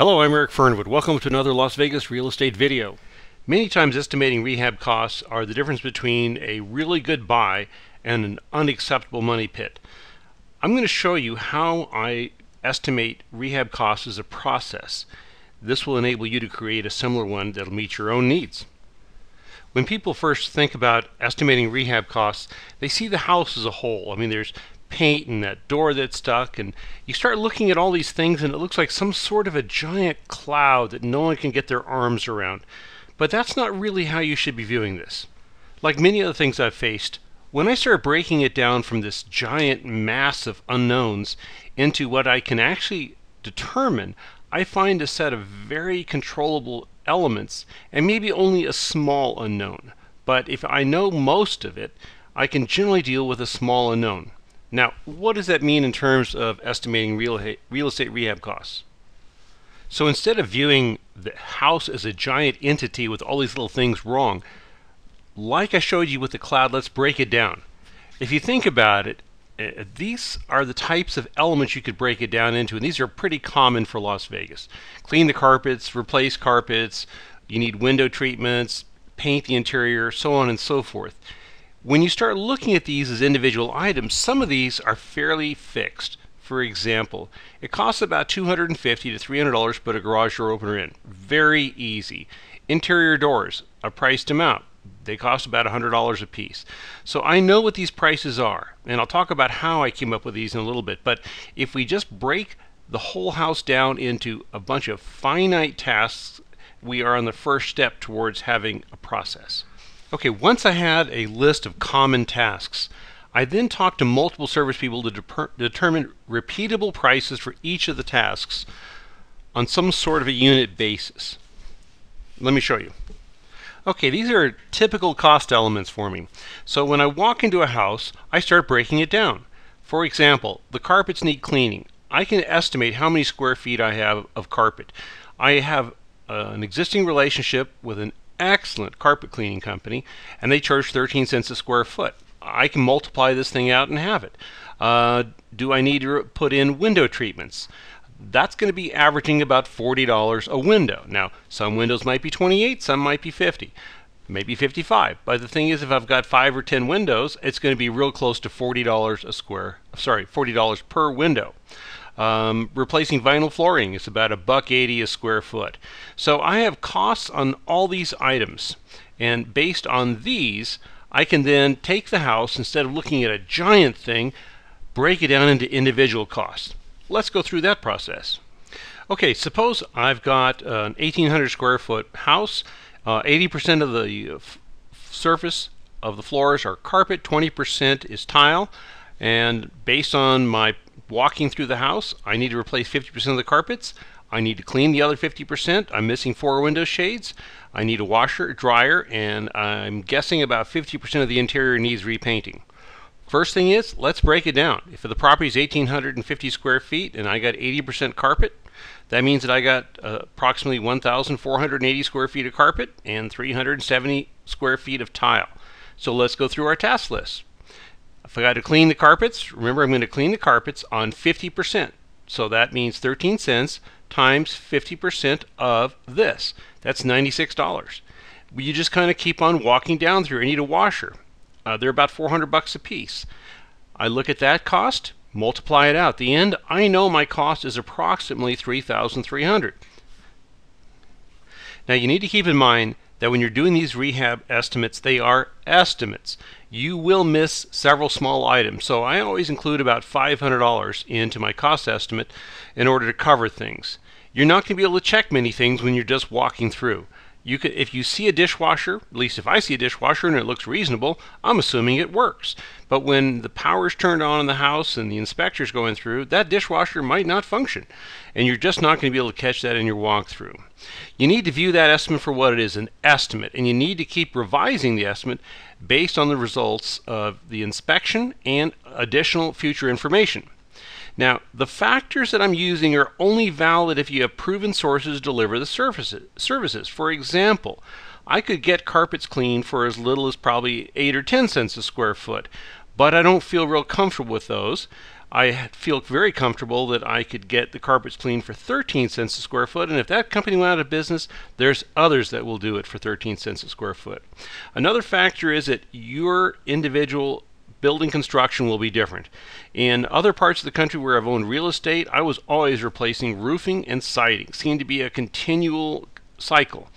Hello, I'm Eric Fernwood. Welcome to another Las Vegas real estate video. Many times estimating rehab costs are the difference between a really good buy and an unacceptable money pit. I'm going to show you how I estimate rehab costs as a process. This will enable you to create a similar one that'll meet your own needs. When people first think about estimating rehab costs, they see the house as a whole. I mean, there's paint and that door that's stuck, and you start looking at all these things and it looks like some sort of a giant cloud that no one can get their arms around. But that's not really how you should be viewing this. Like many other things I've faced, when I start breaking it down from this giant mass of unknowns into what I can actually determine, I find a set of very controllable elements and maybe only a small unknown. But if I know most of it, I can generally deal with a small unknown. Now, what does that mean in terms of estimating real estate rehab costs? So instead of viewing the house as a giant entity with all these little things wrong, like I showed you with the cloud, let's break it down. If you think about it, these are the types of elements you could break it down into, and these are pretty common for Las Vegas. Clean the carpets, replace carpets, you need window treatments, paint the interior, so on and so forth. When you start looking at these as individual items, some of these are fairly fixed. For example, it costs about $250 to $300 to put a garage door opener in. Very easy. Interior doors, I priced them out. They cost about $100 a piece. So I know what these prices are, and I'll talk about how I came up with these in a little bit. But if we just break the whole house down into a bunch of finite tasks, we are on the first step towards having a process. Okay, once I had a list of common tasks, I then talked to multiple service people to determine repeatable prices for each of the tasks on some sort of a unit basis. Let me show you. Okay, these are typical cost elements for me. So when I walk into a house, I start breaking it down. For example, the carpets need cleaning. I can estimate how many square feet I have of carpet. I have an existing relationship with an excellent carpet cleaning company, and they charge 13 cents a square foot. I can multiply this thing out and have it. Do I need to put in window treatments? That's going to be averaging about $40 a window. Now, some windows might be 28, some might be 50, maybe 55. But the thing is, if I've got 5 or 10 windows, it's going to be real close to $40 per window. Replacing vinyl flooring is about $1.80 a square foot. So I have costs on all these items, and based on these, I can then take the house, instead of looking at a giant thing, break it down into individual costs. Let's go through that process. Okay, suppose I've got an 1,800 square foot house. 80% of the surface of the floors are carpet, 20% is tile, and based on my walking through the house, I need to replace 50% of the carpets. I need to clean the other 50%. I'm missing 4 window shades. I need a washer, dryer, and I'm guessing about 50% of the interior needs repainting. First thing is, let's break it down. If the property is 1,850 square feet and I got 80% carpet, that means that I got approximately 1,480 square feet of carpet and 370 square feet of tile. So let's go through our task list. If I got to clean the carpets, remember I'm going to clean the carpets on 50%. So that means 13 cents times 50% of this. That's $96. You just kind of keep on walking down through. I need a washer. They're about $400 a piece. I look at that cost, multiply it out. At the end, I know my cost is approximately $3,300. Now you need to keep in mind that when you're doing these rehab estimates, they are estimates. You will miss several small items, so I always include about $500 into my cost estimate in order to cover things. You're not going to be able to check many things when you're just walking through. If you see a dishwasher, at least if I see a dishwasher and it looks reasonable, I'm assuming it works. But when the power's turned on in the house and the inspector's going through, that dishwasher might not function. And you're just not going to be able to catch that in your walkthrough. You need to view that estimate for what it is, an estimate. And you need to keep revising the estimate based on the results of the inspection and additional future information. Now, the factors that I'm using are only valid if you have proven sources to deliver the services. For example, I could get carpets cleaned for as little as probably 8 or 10 cents a square foot, but I don't feel real comfortable with those. I feel very comfortable that I could get the carpets cleaned for 13 cents a square foot, and if that company went out of business, there's others that will do it for 13 cents a square foot. Another factor is that your individual building construction will be different. In other parts of the country where I've owned real estate, I was always replacing roofing and siding. It seemed to be a continual cycle.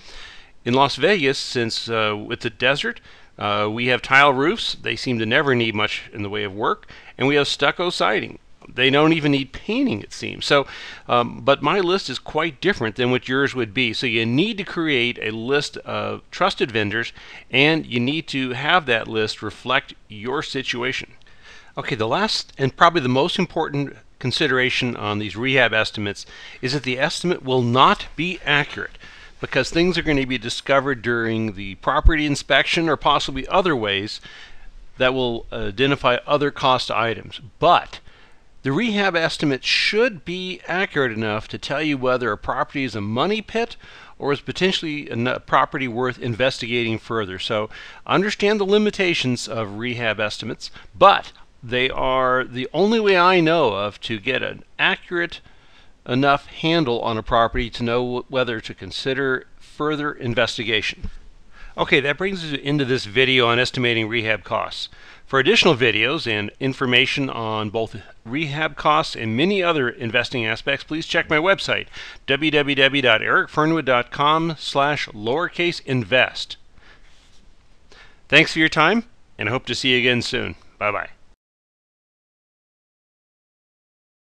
In Las Vegas, since it's a desert, we have tile roofs. They seem to never need much in the way of work. And we have stucco siding. They don't even need painting, it seems. So, but my list is quite different than what yours would be. So you need to create a list of trusted vendors, and you need to have that list reflect your situation. Okay, the last and probably the most important consideration on these rehab estimates is that the estimate will not be accurate, because things are going to be discovered during the property inspection or possibly other ways that will identify other cost items. But the rehab estimate should be accurate enough to tell you whether a property is a money pit or is potentially a property worth investigating further. So understand the limitations of rehab estimates, but they are the only way I know of to get an accurate enough handle on a property to know whether to consider further investigation. Okay, that brings us into this video on estimating rehab costs. For additional videos and information on both rehab costs and many other investing aspects, please check my website, www.ericfernwood.com/invest. Thanks for your time, and I hope to see you again soon. Bye-bye.